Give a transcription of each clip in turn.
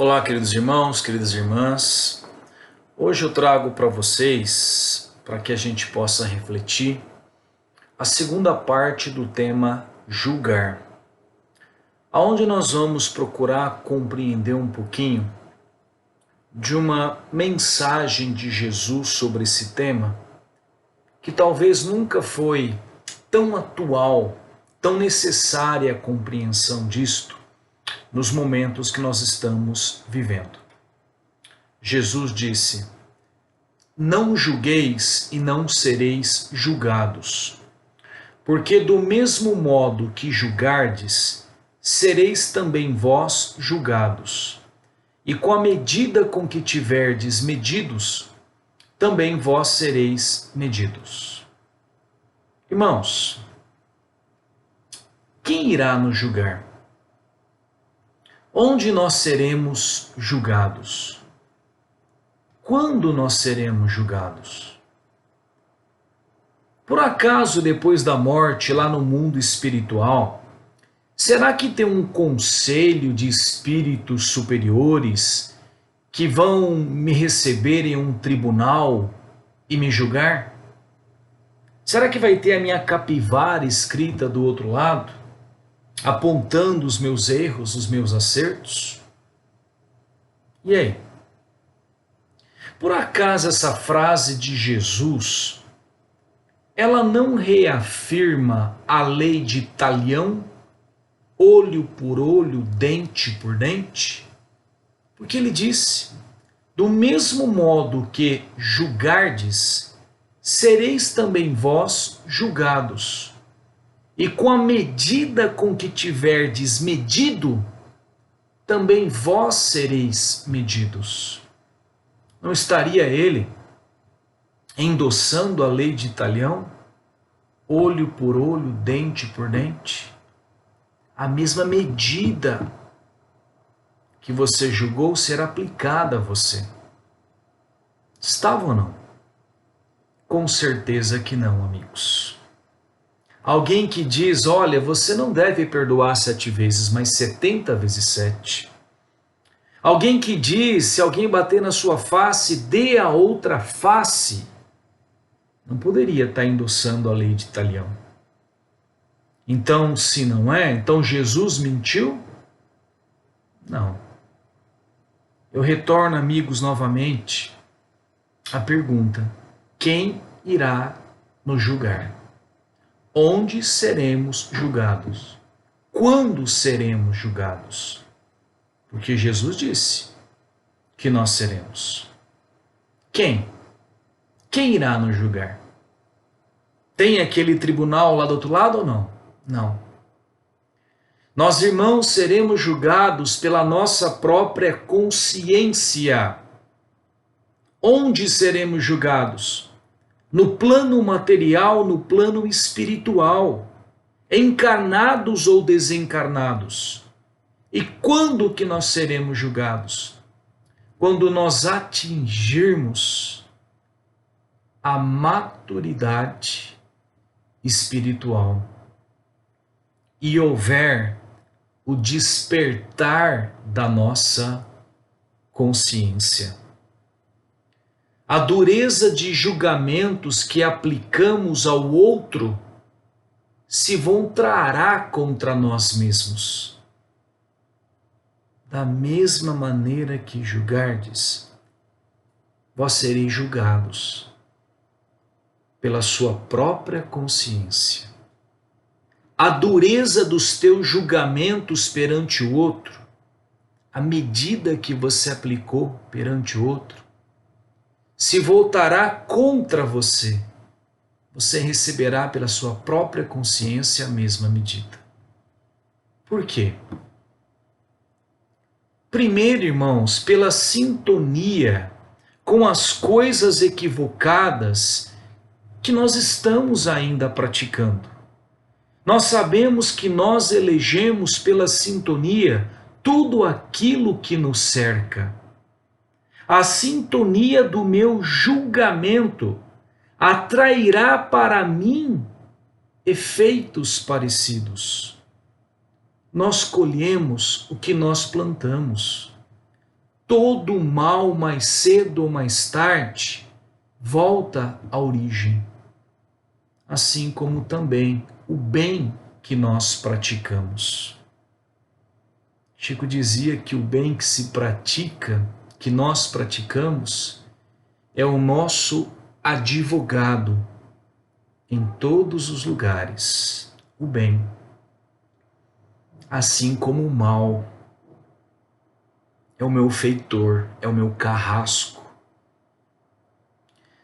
Olá, queridos irmãos, queridas irmãs. Hoje eu trago para vocês, para que a gente possa refletir, a segunda parte do tema julgar, aonde nós vamos procurar compreender um pouquinho de uma mensagem de Jesus sobre esse tema, que talvez nunca foi tão atual, tão necessária a compreensão disto nos momentos que nós estamos vivendo. Jesus disse: não julgueis e não sereis julgados, porque do mesmo modo que julgardes, sereis também vós julgados, e com a medida com que tiverdes medidos, também vós sereis medidos. Irmãos, quem irá nos julgar? Onde nós seremos julgados? Quando nós seremos julgados? Por acaso, depois da morte, lá no mundo espiritual, será que tem um conselho de espíritos superiores que vão me receber em um tribunal e me julgar? Será que vai ter a minha capivara escrita do outro lado, apontando os meus erros, os meus acertos? E aí? Por acaso essa frase de Jesus, ela não reafirma a lei de Talião, olho por olho, dente por dente? Porque ele disse: do mesmo modo que julgardes, sereis também vós julgados, e com a medida com que tiverdes medido, também vós sereis medidos. Não estaria ele endossando a lei de Talião, olho por olho, dente por dente? A mesma medida que você julgou ser aplicada a você. Estava ou não? Com certeza que não, amigos. Alguém que diz: olha, você não deve perdoar 7 vezes, mas 70 vezes 7. Alguém que diz: se alguém bater na sua face, dê a outra face. Não poderia estar endossando a lei de Talião. Então, se não é, então Jesus mentiu? Não. Eu retorno, amigos, novamente a pergunta: quem irá nos julgar? Onde seremos julgados? Quando seremos julgados? Porque Jesus disse que nós seremos. Quem? Quem irá nos julgar? Tem aquele tribunal lá do outro lado ou não? Não. Nós, irmãos, seremos julgados pela nossa própria consciência. Onde seremos julgados? No plano material, no plano espiritual, encarnados ou desencarnados. E quando que nós seremos julgados? Quando nós atingirmos a maturidade espiritual e houver o despertar da nossa consciência. A dureza de julgamentos que aplicamos ao outro se voltará contra nós mesmos. Da mesma maneira que julgardes, vós sereis julgados pela sua própria consciência. A dureza dos teus julgamentos perante o outro, a medida que você aplicou perante o outro, se voltará contra você. Você receberá pela sua própria consciência a mesma medida. Por quê? Primeiro, irmãos, pela sintonia com as coisas equivocadas que nós estamos ainda praticando. Nós sabemos que nós elegemos pela sintonia tudo aquilo que nos cerca. A sintonia do meu julgamento atrairá para mim efeitos parecidos. Nós colhemos o que nós plantamos. todo mal, mais cedo ou mais tarde, volta à origem. Assim como também o bem que nós praticamos. Chico dizia que o bem que se pratica, que nós praticamos, é o nosso advogado em todos os lugares. O bem. Assim como o mal é o meu feitor, é o meu carrasco.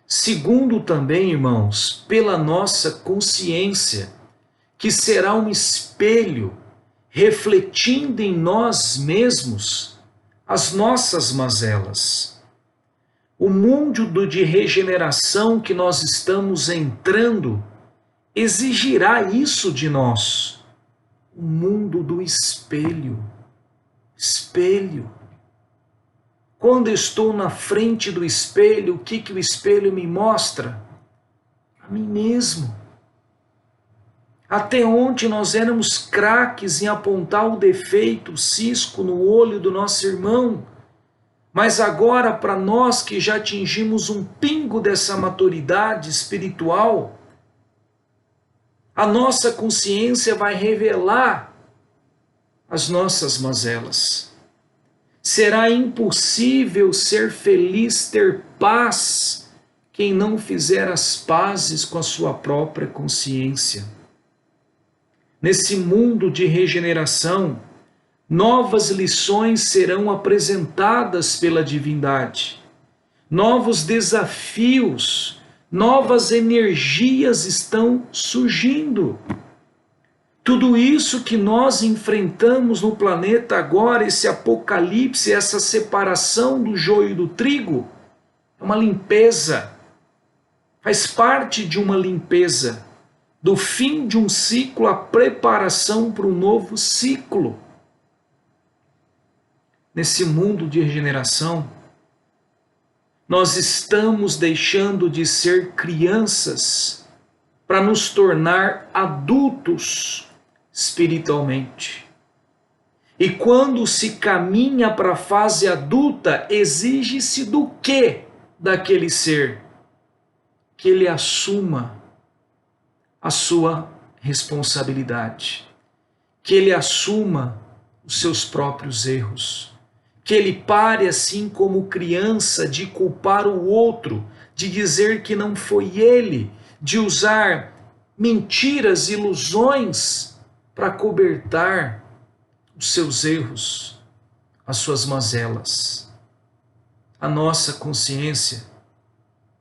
Segundo também, irmãos, pela nossa consciência, que será um espelho refletindo em nós mesmos as nossas mazelas. O mundo de regeneração que nós estamos entrando exigirá isso de nós. O mundo do espelho. Espelho. Quando estou na frente do espelho, o que o espelho me mostra? A mim mesmo. Até ontem nós éramos craques em apontar o defeito, o cisco no olho do nosso irmão. Mas agora, para nós que já atingimos um pingo dessa maturidade espiritual, a nossa consciência vai revelar as nossas mazelas. Será impossível ser feliz, ter paz, quem não fizer as pazes com a sua própria consciência. Nesse mundo de regeneração, novas lições serão apresentadas pela divindade. Novos desafios, novas energias estão surgindo. Tudo isso que nós enfrentamos no planeta agora, esse apocalipse, essa separação do joio e do trigo, é uma limpeza. Faz parte de uma limpeza. Do fim de um ciclo, a preparação para um novo ciclo. Nesse mundo de regeneração, nós estamos deixando de ser crianças para nos tornar adultos espiritualmente. E quando se caminha para a fase adulta, exige-se do quê daquele ser? Que ele assuma a sua responsabilidade, que ele assuma os seus próprios erros, que ele pare, assim como criança, de culpar o outro, de dizer que não foi ele, de usar mentiras, ilusões para cobertar os seus erros, as suas mazelas. A nossa consciência,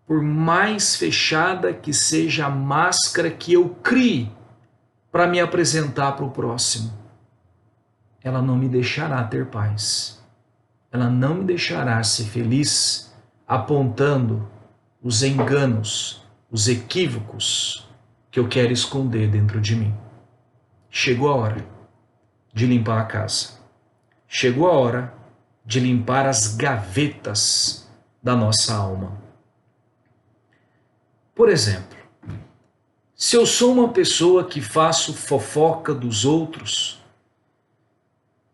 por mais fechada que seja a máscara que eu crie para me apresentar para o próximo, ela não me deixará ter paz. Ela não me deixará ser feliz apontando os enganos, os equívocos que eu quero esconder dentro de mim. Chegou a hora de limpar a casa. Chegou a hora de limpar as gavetas da nossa alma. Por exemplo, se eu sou uma pessoa que faço fofoca dos outros,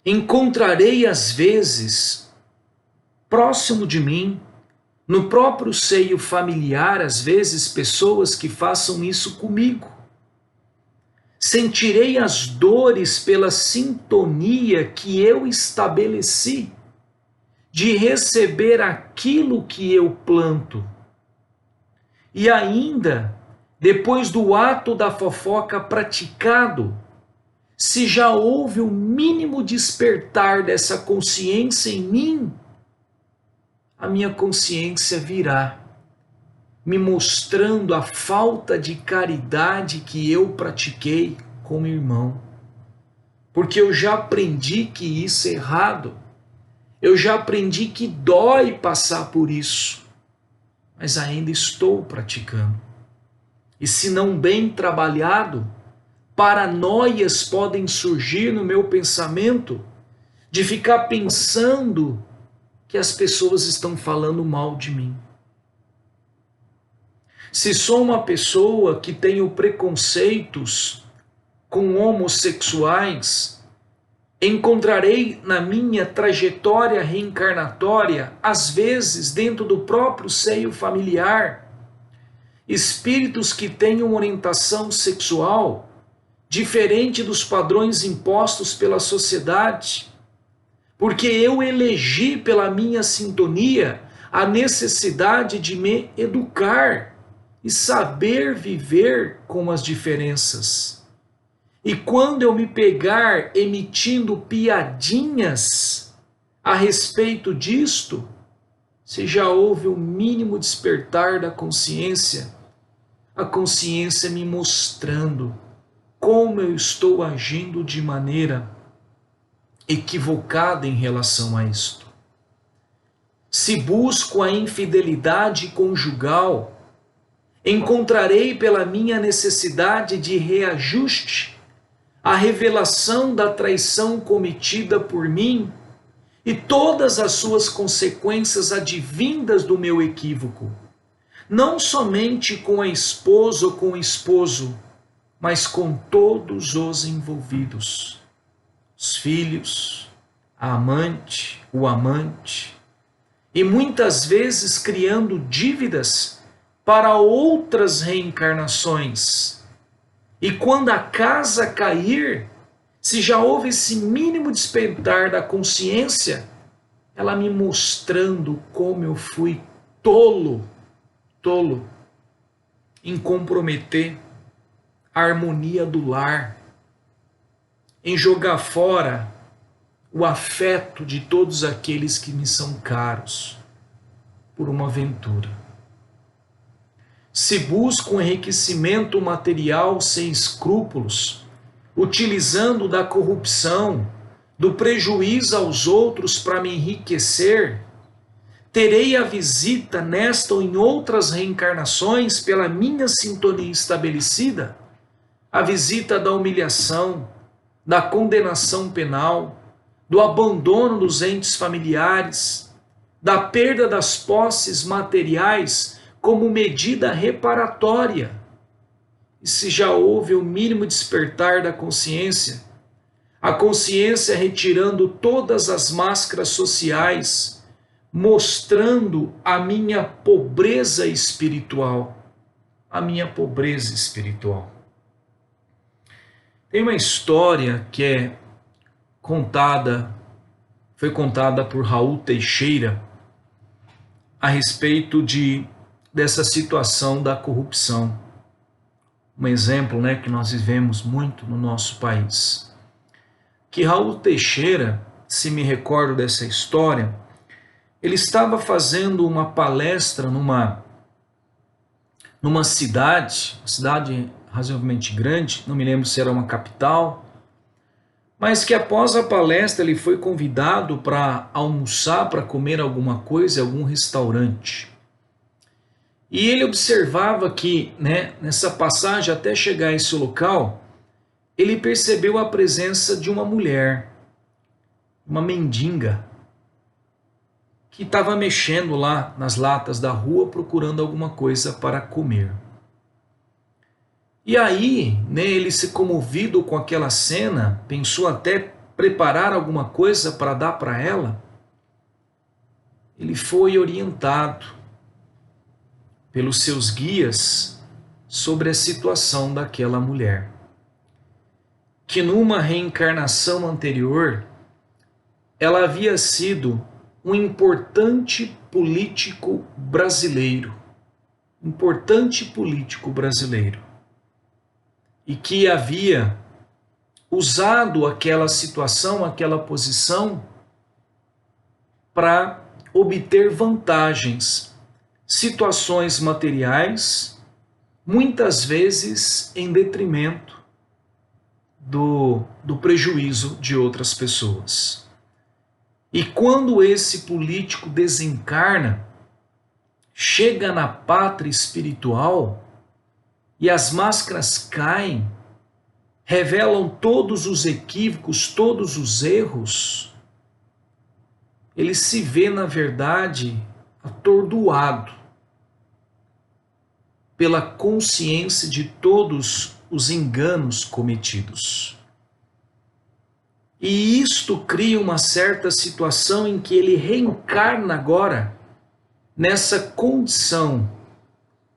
encontrarei às vezes, próximo de mim, no próprio seio familiar, às vezes, pessoas que façam isso comigo. Sentirei as dores pela sintonia que eu estabeleci de receber aquilo que eu planto. E ainda, depois do ato da fofoca praticado, se já houve o mínimo despertar dessa consciência em mim, a minha consciência virá, me mostrando a falta de caridade que eu pratiquei como irmão. Porque eu já aprendi que isso é errado. Eu já aprendi que dói passar por isso. Mas ainda estou praticando. E se não bem trabalhado, paranoias podem surgir no meu pensamento de ficar pensando que as pessoas estão falando mal de mim. Se sou uma pessoa que tenho preconceitos com homossexuais, Encontrarei na minha trajetória reencarnatória, às vezes dentro do próprio seio familiar, espíritos que tenham orientação sexual diferente dos padrões impostos pela sociedade, porque eu elegi pela minha sintonia a necessidade de me educar e saber viver com as diferenças. E quando eu me pegar emitindo piadinhas a respeito disto, se já houve o mínimo despertar da consciência, a consciência me mostrando como eu estou agindo de maneira equivocada em relação a isto. Se busco a infidelidade conjugal, encontrarei pela minha necessidade de reajuste a revelação da traição cometida por mim e todas as suas consequências advindas do meu equívoco, não somente com a esposa ou com o esposo, mas com todos os envolvidos, os filhos, a amante, o amante, e muitas vezes criando dívidas para outras reencarnações. E quando a casa cair, se já houve esse mínimo despertar da consciência, ela me mostrando como eu fui tolo em comprometer a harmonia do lar, em jogar fora o afeto de todos aqueles que me são caros por uma aventura. Se busca um enriquecimento material sem escrúpulos, utilizando da corrupção, do prejuízo aos outros para me enriquecer, terei a visita nesta ou em outras reencarnações pela minha sintonia estabelecida, a visita da humilhação, da condenação penal, do abandono dos entes familiares, da perda das posses materiais como medida reparatória. E se já houve o mínimo despertar da consciência, a consciência retirando todas as máscaras sociais, mostrando a minha pobreza espiritual, Tem uma história que foi contada por Raul Teixeira a respeito dessa situação da corrupção. Um exemplo, que nós vivemos muito no nosso país. Que Raul Teixeira, se me recordo dessa história, ele estava fazendo uma palestra numa cidade razoavelmente grande, não me lembro se era uma capital, mas que após a palestra ele foi convidado para almoçar, para comer alguma coisa em algum restaurante. E ele observava que, nessa passagem até chegar a esse local, ele percebeu a presença de uma mulher, uma mendiga, que estava mexendo lá nas latas da rua procurando alguma coisa para comer. E aí, ele se comovido com aquela cena, pensou até preparar alguma coisa para dar para ela. Ele foi orientado pelos seus guias sobre a situação daquela mulher, que numa reencarnação anterior, ela havia sido um importante político brasileiro, e que havia usado aquela situação, aquela posição, para obter vantagens, situações materiais, muitas vezes em detrimento do prejuízo de outras pessoas. E quando esse político desencarna, chega na pátria espiritual e as máscaras caem, revelam todos os equívocos, todos os erros, ele se vê, na verdade, atordoado pela consciência de todos os enganos cometidos. E isto cria uma certa situação em que ele reencarna agora nessa condição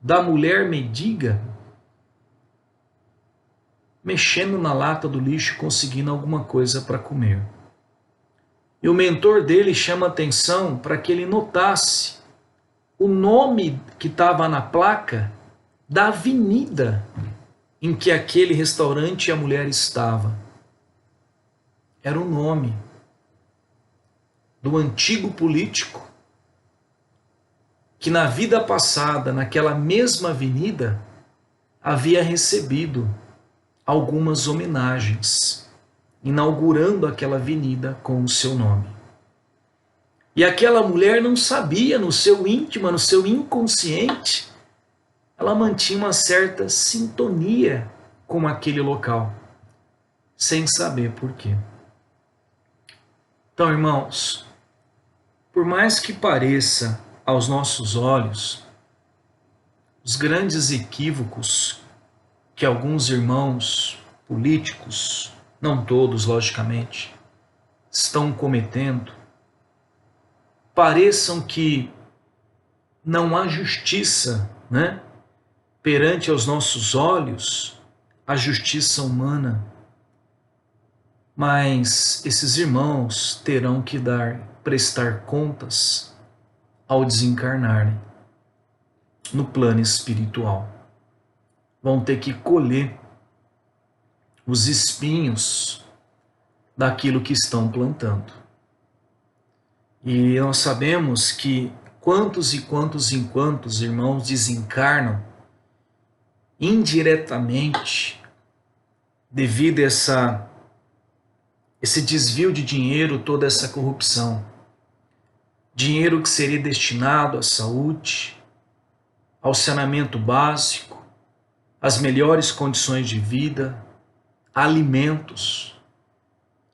da mulher mendiga, mexendo na lata do lixo, conseguindo alguma coisa para comer. E o mentor dele chama atenção para que ele notasse o nome que estava na placa da avenida em que aquele restaurante e a mulher estava. Era o nome do antigo político que na vida passada, naquela mesma avenida, havia recebido algumas homenagens, inaugurando aquela avenida com o seu nome. E aquela mulher não sabia, no seu íntimo, no seu inconsciente, ela mantinha uma certa sintonia com aquele local, sem saber por quê. Então, irmãos, por mais que pareça aos nossos olhos os grandes equívocos que alguns irmãos políticos, não todos, logicamente, estão cometendo, pareçam que não há justiça, né? Perante aos nossos olhos, a justiça humana. Mas esses irmãos terão que prestar contas ao desencarnarem no plano espiritual. Vão ter que colher os espinhos daquilo que estão plantando. E nós sabemos que quantos irmãos desencarnam indiretamente devido a esse desvio de dinheiro, toda essa corrupção. Dinheiro que seria destinado à saúde, ao saneamento básico, às melhores condições de vida, alimentos.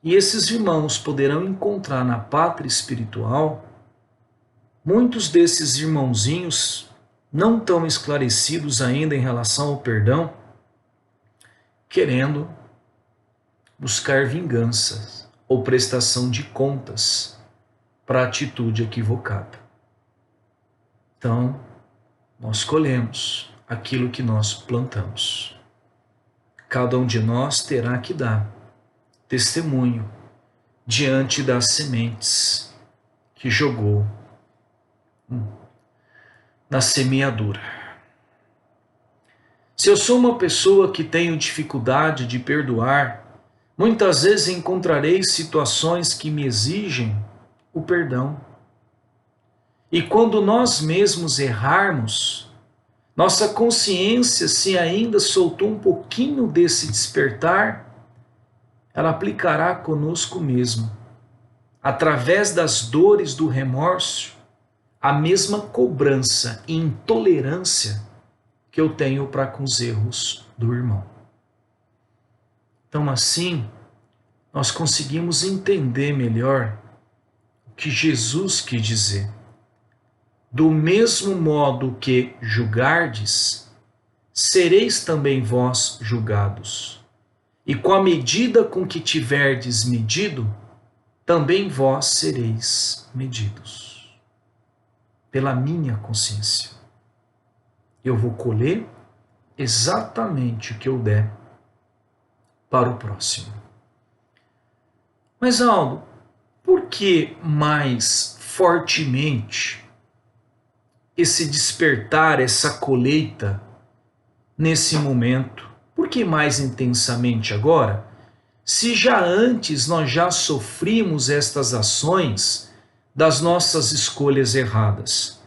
E esses irmãos poderão encontrar na pátria espiritual muitos desses irmãozinhos não tão esclarecidos ainda em relação ao perdão, querendo buscar vinganças ou prestação de contas para a atitude equivocada. Então, nós colhemos aquilo que nós plantamos. Cada um de nós terá que dar testemunho diante das sementes que jogou na semeadura. Se eu sou uma pessoa que tenho dificuldade de perdoar, muitas vezes encontrarei situações que me exigem o perdão. E quando nós mesmos errarmos, nossa consciência, se ainda soltou um pouquinho desse despertar, ela aplicará conosco mesmo, através das dores do remorso, a mesma cobrança e intolerância que eu tenho para com os erros do irmão. Então, assim, nós conseguimos entender melhor o que Jesus quis dizer. Do mesmo modo que julgardes, sereis também vós julgados. E com a medida com que tiverdes medido, também vós sereis medidos. Pela minha consciência. Eu vou colher exatamente o que eu der para o próximo. Mas, Aldo, por que mais fortemente esse despertar, essa colheita nesse momento? Por que mais intensamente agora? Se já antes nós já sofrimos estas ações das nossas escolhas erradas.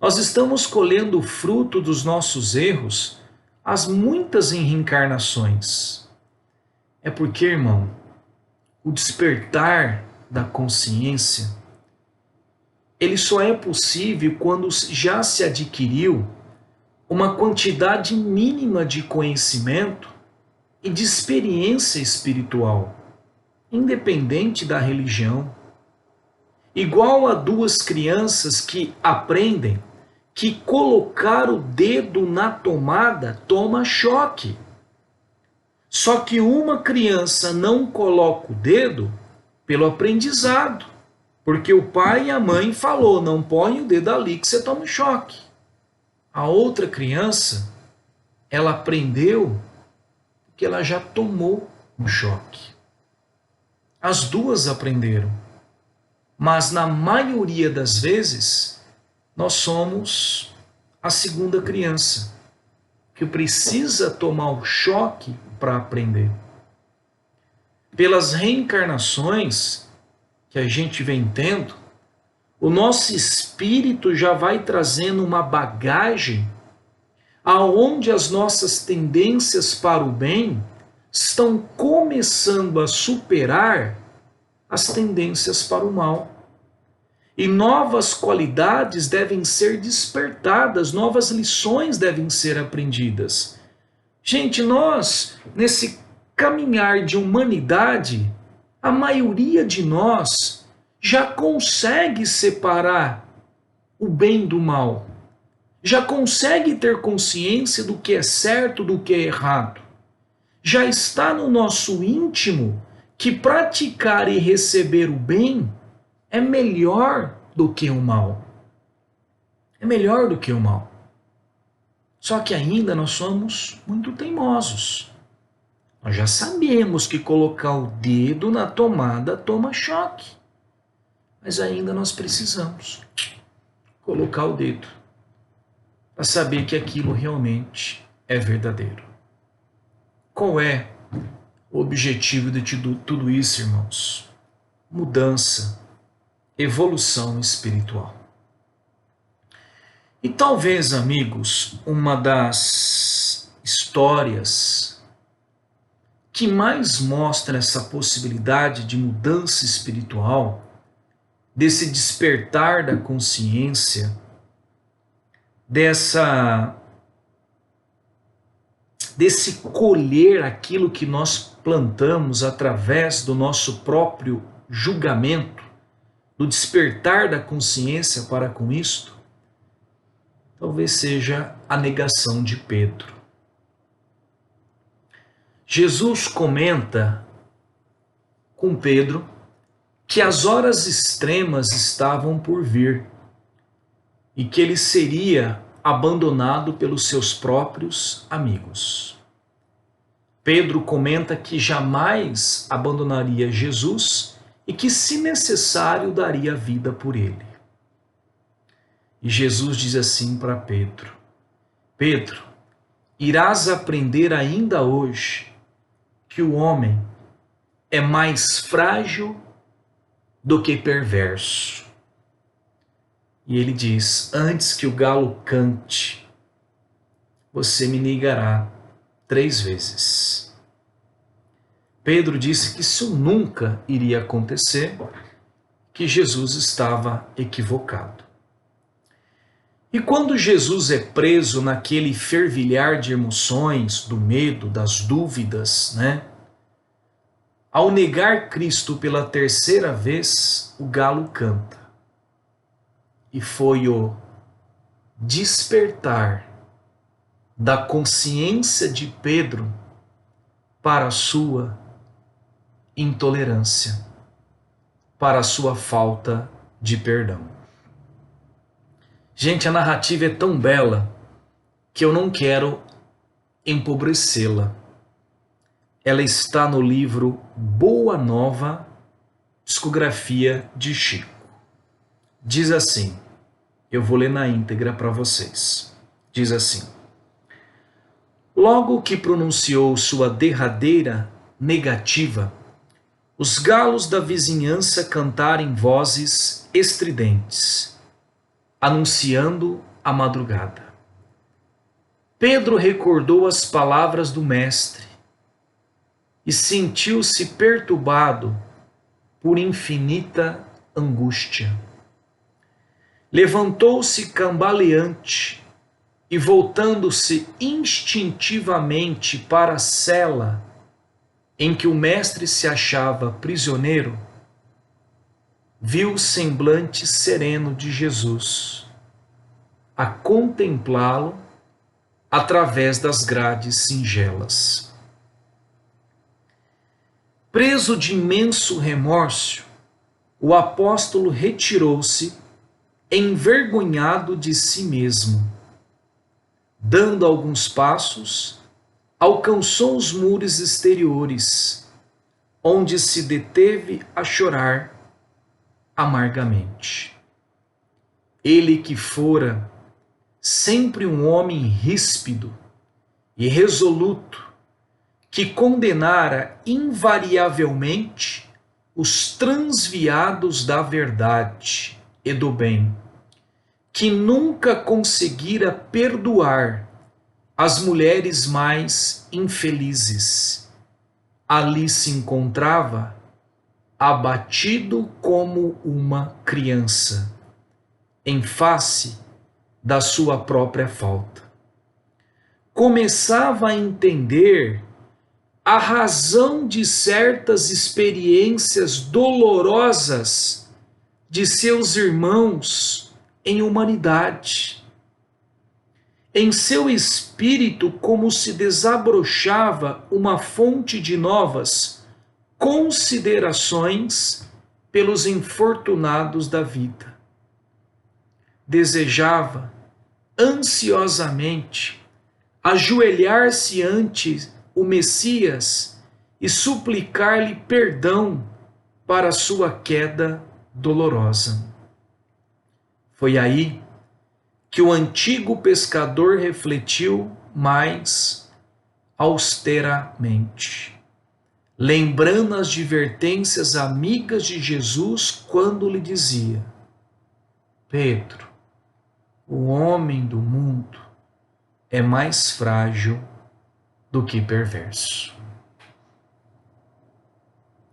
Nós estamos colhendo o fruto dos nossos erros as muitas reencarnações. É porque, irmão, o despertar da consciência, ele só é possível quando já se adquiriu uma quantidade mínima de conhecimento e de experiência espiritual, independente da religião. Igual a duas crianças que aprendem que colocar o dedo na tomada toma choque. Só que uma criança não coloca o dedo pelo aprendizado, porque o pai e a mãe falou, não põe o dedo ali que você toma um choque. A outra criança, ela aprendeu porque ela já tomou um choque. As duas aprenderam, mas na maioria das vezes nós somos a segunda criança que precisa tomar o choque para aprender. Pelas reencarnações que a gente vem tendo, o nosso espírito já vai trazendo uma bagagem aonde as nossas tendências para o bem estão começando a superar as tendências para o mal. E novas qualidades devem ser despertadas, novas lições devem ser aprendidas. Gente, nós, nesse caminhar de humanidade, a maioria de nós já consegue separar o bem do mal, já consegue ter consciência do que é certo, do que é errado. Já está no nosso íntimo que praticar e receber o bem é melhor do que o mal. É melhor do que o mal. Só que ainda nós somos muito teimosos. Nós já sabemos que colocar o dedo na tomada toma choque. Mas ainda nós precisamos colocar o dedo para saber que aquilo realmente é verdadeiro. Qual é o objetivo de tudo isso, irmãos? Mudança, evolução espiritual. E talvez, amigos, uma das histórias que mais mostra essa possibilidade de mudança espiritual, desse despertar da consciência, desse colher aquilo que nós plantamos através do nosso próprio julgamento, do despertar da consciência para com isto, talvez seja a negação de Pedro. Jesus comenta com Pedro que as horas extremas estavam por vir e que ele seria abandonado pelos seus próprios amigos. Pedro comenta que jamais abandonaria Jesus e que, se necessário, daria a vida por ele. E Jesus diz assim para Pedro: Pedro, irás aprender ainda hoje que o homem é mais frágil do que perverso. E ele diz: antes que o galo cante, você me negará 3 vezes. Pedro disse que isso nunca iria acontecer, que Jesus estava equivocado. E quando Jesus é preso naquele fervilhar de emoções, do medo, das dúvidas, Ao negar Cristo pela 3ª vez, o galo canta. E foi o despertar da consciência de Pedro para a sua intolerância, para a sua falta de perdão. Gente, a narrativa é tão bela que eu não quero empobrecê-la. Ela está no livro Boa Nova, Psicografia de Chico. Diz assim, eu vou ler na íntegra para vocês. Diz assim: logo que pronunciou sua derradeira negativa, os galos da vizinhança cantaram em vozes estridentes, anunciando a madrugada. Pedro recordou as palavras do mestre e sentiu-se perturbado por infinita angústia. Levantou-se cambaleante e, voltando-se instintivamente para a cela em que o mestre se achava prisioneiro, viu o semblante sereno de Jesus a contemplá-lo através das grades singelas. Preso de imenso remorso, o apóstolo retirou-se, envergonhado de si mesmo. Dando alguns passos, alcançou os muros exteriores, onde se deteve a chorar amargamente. Ele que fora sempre um homem ríspido e resoluto, que condenara invariavelmente os transviados da verdade e do bem, que nunca conseguira perdoar as mulheres mais infelizes. Ali se encontrava abatido como uma criança, em face da sua própria falta. Começava a entender a razão de certas experiências dolorosas de seus irmãos em humanidade. Em seu espírito, como se desabrochava uma fonte de novas considerações pelos infortunados da vida. Desejava ansiosamente ajoelhar-se ante o Messias e suplicar-lhe perdão para sua queda dolorosa. Foi aí que o antigo pescador refletiu mais austeramente, lembrando as advertências amigas de Jesus quando lhe dizia: Pedro, o homem do mundo é mais frágil do que perverso.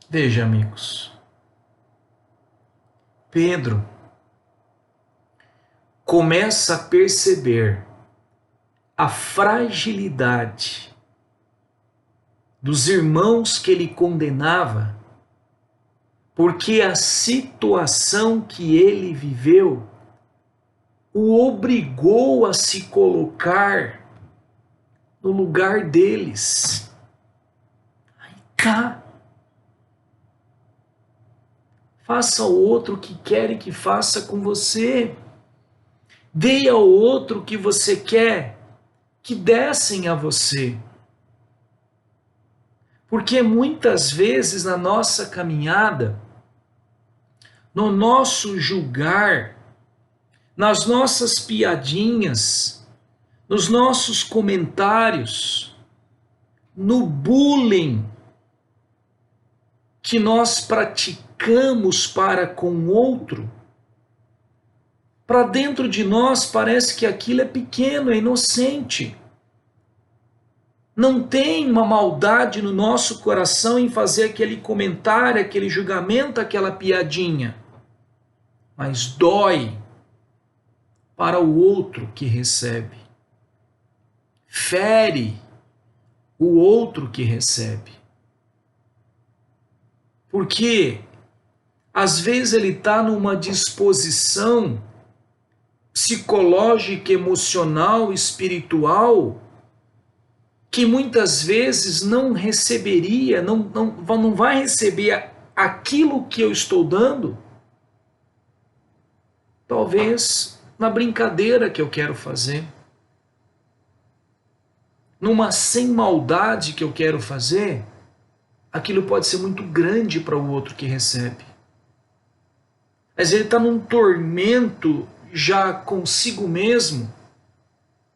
Veja, amigos, Pedro começa a perceber a fragilidade dos irmãos que ele condenava, porque a situação que ele viveu o obrigou a se colocar no lugar deles. Aí tá. Faça ao outro o que quer que faça com você. Dê ao outro o que você quer que dessem a você. Porque muitas vezes na nossa caminhada, no nosso julgar, nas nossas piadinhas, nos nossos comentários, no bullying que nós praticamos para com o outro, para dentro de nós parece que aquilo é pequeno, é inocente. Não tem uma maldade no nosso coração em fazer aquele comentário, aquele julgamento, aquela piadinha. Mas dói para o outro que recebe. Fere o outro que recebe. Porque às vezes ele está numa disposição psicológica, emocional, espiritual, que muitas vezes não receberia, não vai receber aquilo que eu estou dando, talvez na brincadeira que eu quero fazer, numa sem maldade que eu quero fazer, aquilo pode ser muito grande para o outro que recebe. Mas ele está num tormento já consigo mesmo,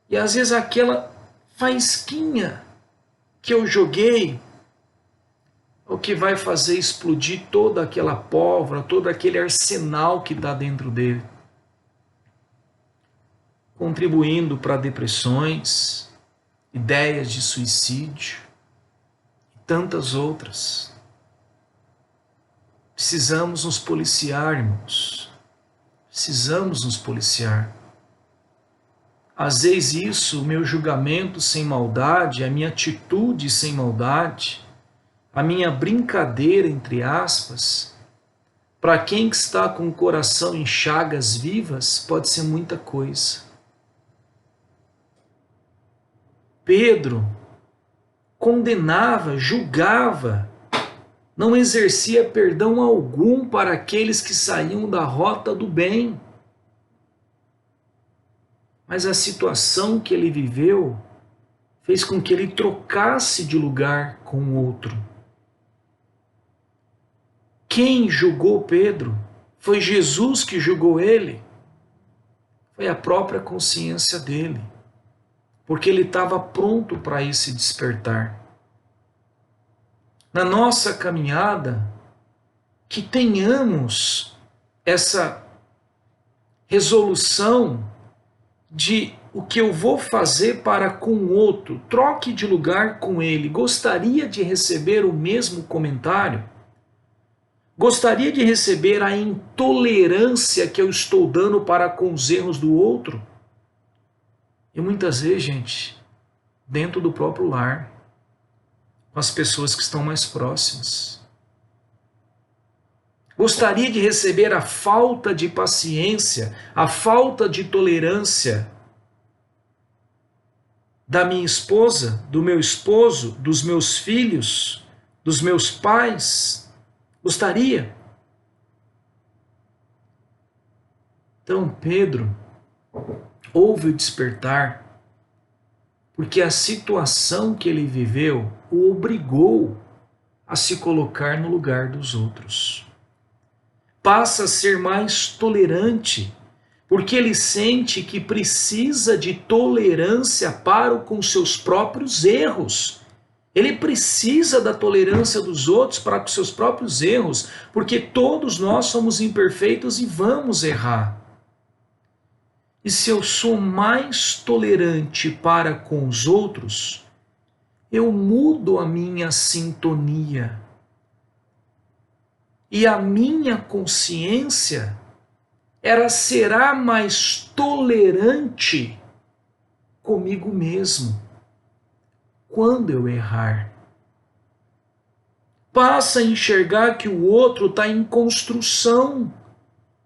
e às vezes aquela faísquinha que eu joguei, o que vai fazer explodir toda aquela pólvora, todo aquele arsenal que está dentro dele, contribuindo para depressões, ideias de suicídio e tantas outras. Precisamos nos policiar, irmãos. Precisamos nos policiar. Às vezes isso, o meu julgamento sem maldade, a minha atitude sem maldade, a minha brincadeira, entre aspas, para quem está com o coração em chagas vivas, pode ser muita coisa. Pedro condenava, julgava não exercia perdão algum para aqueles que saíam da rota do bem. Mas a situação que ele viveu fez com que ele trocasse de lugar com o outro. Quem julgou Pedro? Foi Jesus que julgou ele. Foi a própria consciência dele. Porque ele estava pronto para esse despertar. Na nossa caminhada, que tenhamos essa resolução de o que eu vou fazer para com o outro, troque de lugar com ele. Gostaria de receber o mesmo comentário? Gostaria de receber a intolerância que eu estou dando para com os erros do outro? E muitas vezes, gente, dentro do próprio lar, com as pessoas que estão mais próximas. Gostaria de receber a falta de paciência, a falta de tolerância da minha esposa, do meu esposo, dos meus filhos, dos meus pais? Gostaria. Então Pedro houve o despertar, porque a situação que ele viveu o obrigou a se colocar no lugar dos outros. Passa a ser mais tolerante, porque ele sente que precisa de tolerância para com seus próprios erros. Ele precisa da tolerância dos outros para com seus próprios erros, porque todos nós somos imperfeitos e vamos errar. E se eu sou mais tolerante para com os outros, eu mudo a minha sintonia. E a minha consciência, ela será mais tolerante comigo mesmo quando eu errar. Passa a enxergar que o outro está em construção.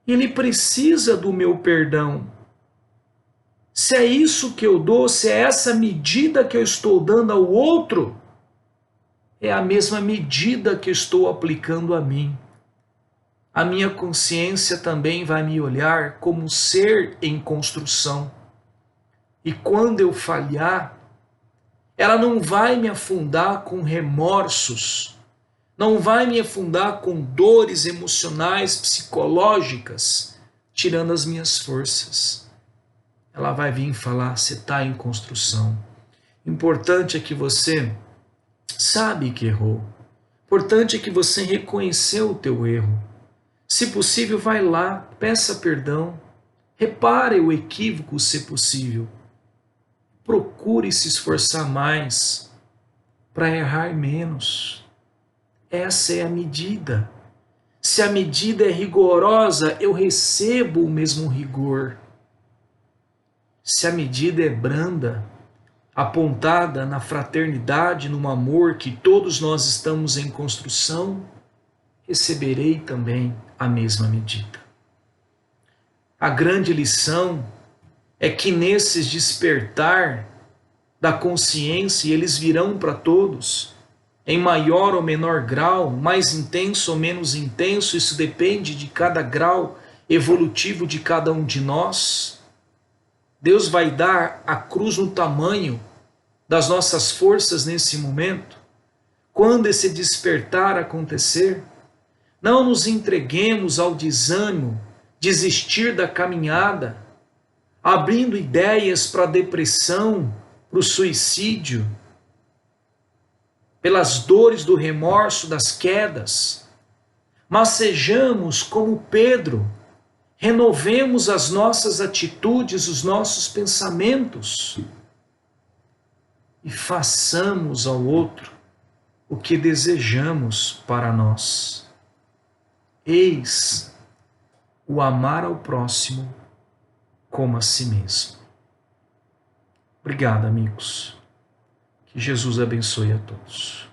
Ele precisa do meu perdão. Se é isso que eu dou, se é essa medida que eu estou dando ao outro, é a mesma medida que eu estou aplicando a mim. A minha consciência também vai me olhar como um ser em construção. E quando eu falhar, ela não vai me afundar com remorsos, não vai me afundar com dores emocionais, psicológicas, tirando as minhas forças. Ela vai vir falar, você está em construção. Importante é que você sabe que errou. Importante é que você reconheceu o teu erro. Se possível, vai lá, peça perdão, repare o equívoco se possível. Procure se esforçar mais para errar menos. Essa é a medida. Se a medida é rigorosa, eu recebo o mesmo rigor. Se a medida é branda, apontada na fraternidade, no amor que todos nós estamos em construção, receberei também a mesma medida. A grande lição é que nesses despertar da consciência, eles virão para todos, em maior ou menor grau, mais intenso ou menos intenso, isso depende de cada grau evolutivo de cada um de nós. Deus vai dar a cruz no tamanho das nossas forças nesse momento. Quando esse despertar acontecer, não nos entreguemos ao desânimo, desistir da caminhada, abrindo ideias para a depressão, para o suicídio, pelas dores do remorso das quedas, mas sejamos como Pedro, renovemos as nossas atitudes, os nossos pensamentos e façamos ao outro o que desejamos para nós. Eis o amar ao próximo como a si mesmo. Obrigado, amigos. Que Jesus abençoe a todos.